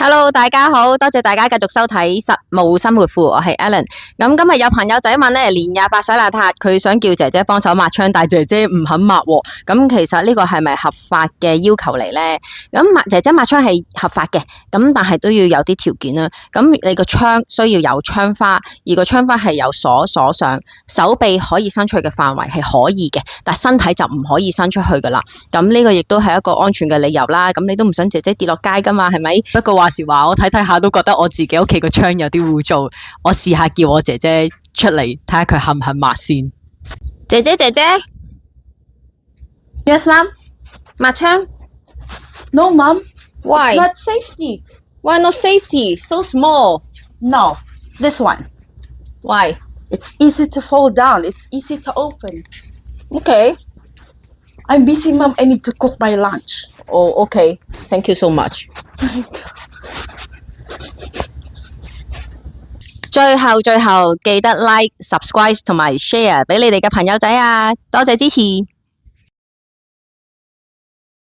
Hello，大家好，多謝大家繼續收睇實務生活庫，我係 Ellen。咁今日有朋友仔問咧，年28洗邋遢，佢想叫姐姐幫手抹窗，但係姐姐唔肯抹喎。咁其實呢個係咪合法嘅要求嚟咧？咁姐姐抹窗係合法嘅，咁但係都要有啲條件啦。咁你個窗需要有窗花，而個窗花係有鎖上，手臂可以伸出去嘅範圍係可以嘅，但係身體就唔可以伸出去噶啦。咁呢個亦都係一個安全嘅理由啦。咁你都唔想姐姐跌落街噶嘛，係咪？不過話時話，我睇下都覺得我自己屋企個窗有啲污糟，我試下叫我姐姐出嚟睇下佢肯唔肯抹先。姐姐Yes, ma'am. 抹窗 No, ma'am. Why? It's not safety. Why not safety? So small. No, this one. Why? It's easy to fall down. It's easy to open. Okay. I'm busy, ma'am. I need to cook my lunch. Oh, okay. Thank you so much. 最後記得 like、subscribe 同埋 share 俾你哋嘅朋友仔啊！多謝支持。